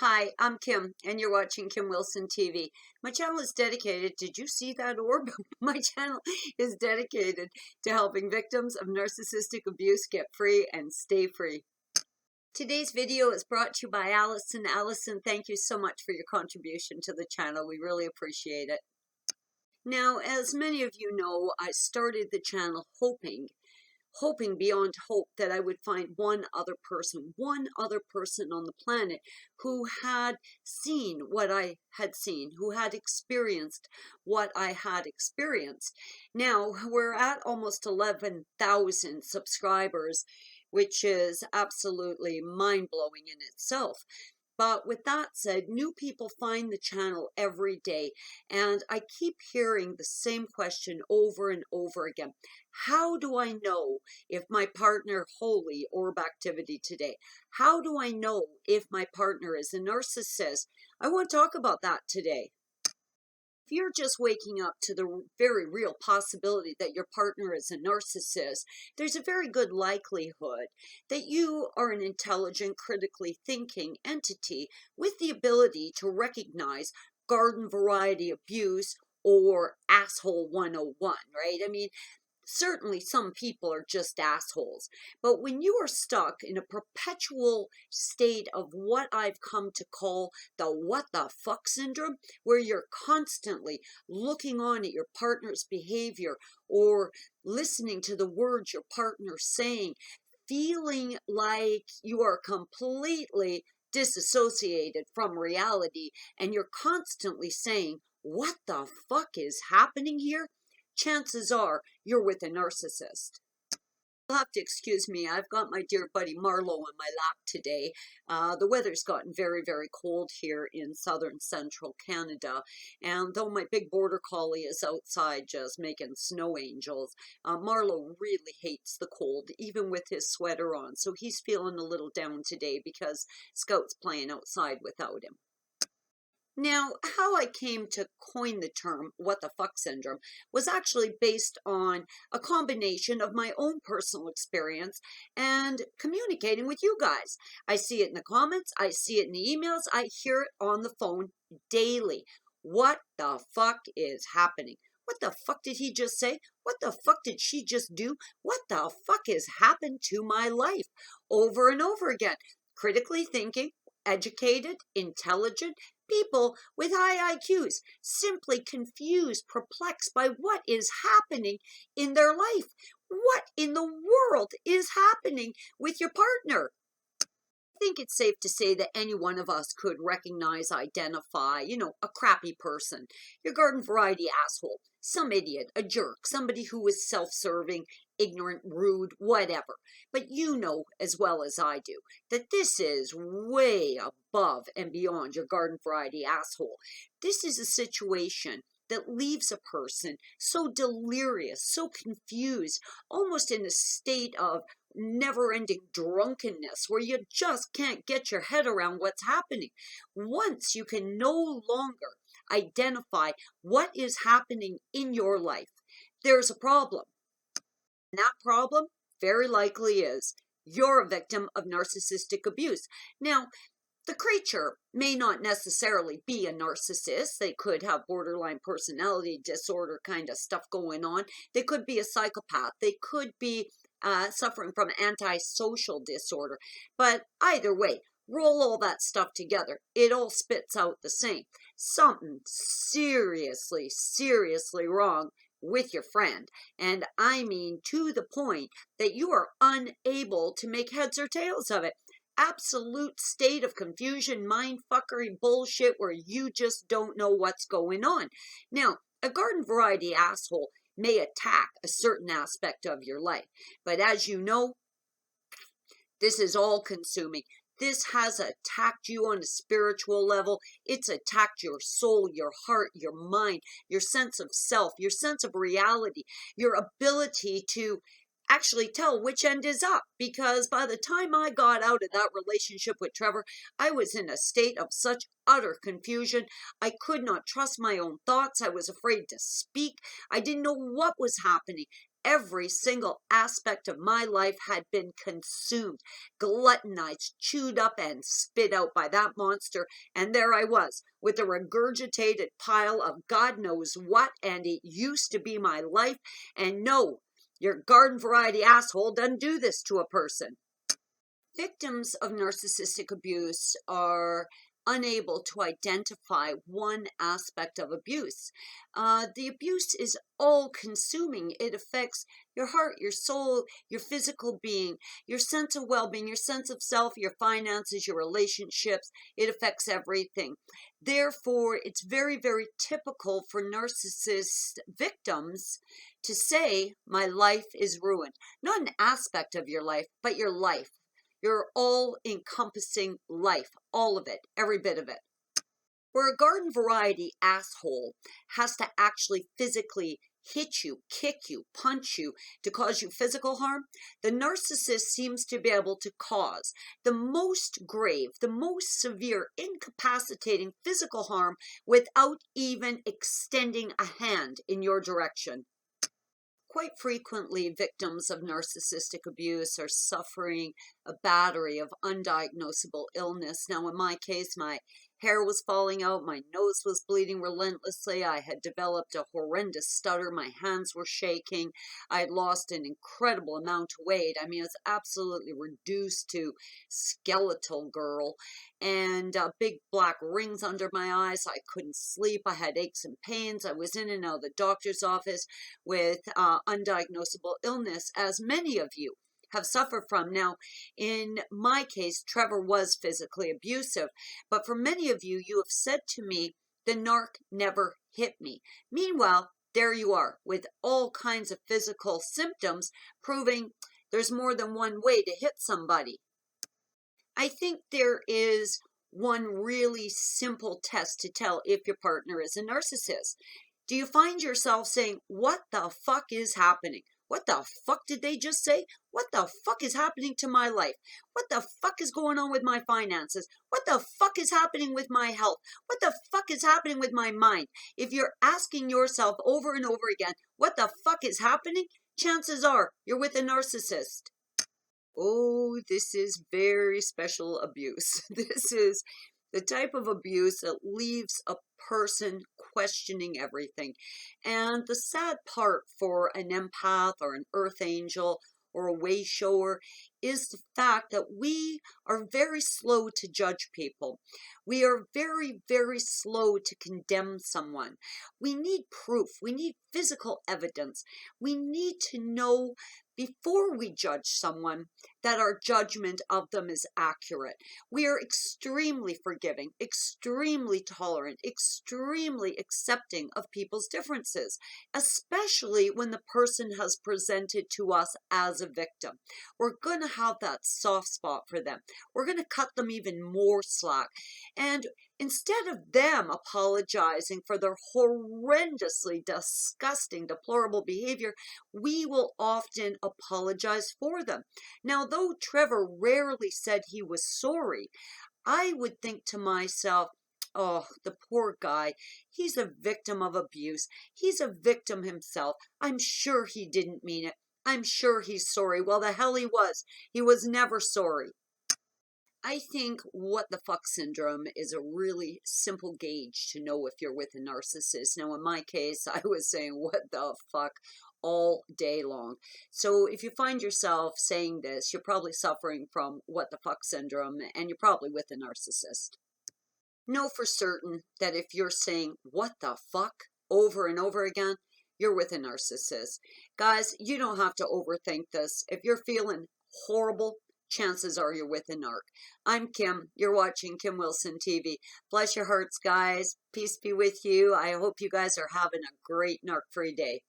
Hi, I'm Kim, and you're watching Kim Wilson TV. My channel is dedicated, did you see that orb? My channel is dedicated to helping victims of narcissistic abuse get free and stay free. Today's video is brought to you by Allison. Allison, thank you so much for your contribution to the channel. We really appreciate it. Now, as many of you know, I started the channel hoping beyond hope that I would find one other person on the planet who had seen what I had seen, who had experienced what I had experienced. Now, we're at almost 11,000 subscribers, which is absolutely mind-blowing in itself. But with that said, new people find the channel every day, and I keep hearing the same question over and over again. How do I know if my partner, holy orb activity today, how do I know if my partner is a narcissist? I want to talk about that today. If you're just waking up to the very real possibility that your partner is a narcissist, there's a very good likelihood that you are an intelligent, critically thinking entity with the ability to recognize garden variety abuse or asshole 101, right? I mean, certainly some people are just assholes, but when you are stuck in a perpetual state of what I've come to call the what the fuck syndrome, where you're constantly looking on at your partner's behavior or listening to the words your partner's saying, feeling like you are completely disassociated from reality, and you're constantly saying, what the fuck is happening here? Chances are you're with a narcissist. You'll have to excuse me. I've got my dear buddy Marlo on my lap today. The weather's gotten very, very cold here in southern central Canada. And though my big border collie is outside just making snow angels, Marlo really hates the cold, even with his sweater on. So he's feeling a little down today because Scout's playing outside without him. Now, how I came to coin the term what the fuck syndrome was actually based on a combination of my own personal experience and communicating with you guys. I see it in the comments, I see it in the emails, I hear it on the phone daily. What the fuck is happening? What the fuck did he just say? What the fuck did she just do? What the fuck has happened to my life? Over and over again. Critically thinking, educated, intelligent people with high IQs, simply confused, perplexed by what is happening in their life. What in the world is happening with your partner? I think it's safe to say that any one of us could recognize, identify, a crappy person, your garden variety asshole, some idiot, a jerk, somebody who is self-serving, ignorant, rude, whatever. But you know as well as I do that this is way above and beyond your garden variety asshole. This is a situation that leaves a person so delirious, so confused, almost in a state of never-ending drunkenness where you just can't get your head around what's happening. Once you can no longer identify what is happening in your life, there's a problem. And that problem very likely is you're a victim of narcissistic abuse. Now, the creature may not necessarily be a narcissist. They could have borderline personality disorder kind of stuff going on. They could be a psychopath. They could be suffering from antisocial disorder. But either way, roll all that stuff together. It all spits out the same. Something seriously, seriously wrong with your friend. And I mean to the point that you are unable to make heads or tails of it. Absolute state of confusion, mind fuckery bullshit where you just don't know what's going on. Now, a garden variety asshole may attack a certain aspect of your life, but as you know, this is all consuming. This has attacked you on a spiritual level. It's attacked your soul, your heart, your mind, your sense of self, your sense of reality, your ability to actually tell which end is up, because by the time I got out of that relationship with Trevor, I was in a state of such utter confusion. I could not trust my own thoughts. I was afraid to speak. I didn't know what was happening. every single aspect of my life had been consumed, gluttonized, chewed up, and spit out by that monster. And there I was, with a regurgitated pile of God knows what, and it used to be my life. And no, your garden variety asshole doesn't do this to a person. Victims of narcissistic abuse are unable to identify one aspect of abuse. The abuse is all consuming. It affects your heart, your soul, your physical being, your sense of well-being, your sense of self, your finances, your relationships. It affects everything. Therefore, it's very, very typical for narcissist victims to say, my life is ruined. Not an aspect of your life, but your life. Your all-encompassing life, all of it, every bit of it. Where a garden variety asshole has to actually physically hit you, kick you, punch you to cause you physical harm, the narcissist seems to be able to cause the most grave, the most severe, incapacitating physical harm without even extending a hand in your direction. Quite frequently, victims of narcissistic abuse are suffering a battery of undiagnosable illness. Now, in my case, my hair was falling out, my nose was bleeding relentlessly, I had developed a horrendous stutter, my hands were shaking, I had lost an incredible amount of weight. I mean, I was absolutely reduced to skeletal girl, and big black rings under my eyes. I couldn't sleep, I had aches and pains, I was in and out of the doctor's office with undiagnosable illness, as many of you have suffered from. Now, in my case, Trevor was physically abusive, but for many of you, you have said to me, the narc never hit me. Meanwhile, there you are with all kinds of physical symptoms proving there's more than one way to hit somebody. I think there is one really simple test to tell if your partner is a narcissist. Do you find yourself saying, what the fuck is happening? What the fuck did they just say? What the fuck is happening to my life? What the fuck is going on with my finances? What the fuck is happening with my health? What the fuck is happening with my mind? If you're asking yourself over and over again, what the fuck is happening? Chances are you're with a narcissist. Oh, this is very special abuse. This is the type of abuse that leaves a person questioning everything. And the sad part for an empath or an earth angel or a way shower is the fact that we are very slow to judge people. We are very, very slow to condemn someone. We need proof. We need physical evidence. We need to know before we judge someone that our judgment of them is accurate. We are extremely forgiving, extremely tolerant, extremely accepting of people's differences, especially when the person has presented to us as a victim. We're going to have that soft spot for them. We're going to cut them even more slack. And instead of them apologizing for their horrendously disgusting, deplorable behavior, we will often apologize for them. Now, though Trevor rarely said he was sorry, I would think to myself, oh, the poor guy, he's a victim of abuse. He's a victim himself. I'm sure he didn't mean it. I'm sure he's sorry. Well, the hell he was. He was never sorry. I think what the fuck syndrome is a really simple gauge to know if you're with a narcissist. Now, in my case, I was saying, what the fuck, all day long. So if you find yourself saying this, you're probably suffering from what the fuck syndrome, and you're probably with a narcissist. Know for certain that if you're saying, what the fuck, over and over again, you're with a narcissist. Guys, you don't have to overthink this. If you're feeling horrible, chances are you're with a narc. I'm Kim. You're watching Kim Wilson TV. Bless your hearts, guys. Peace be with you. I hope you guys are having a great narc-free day.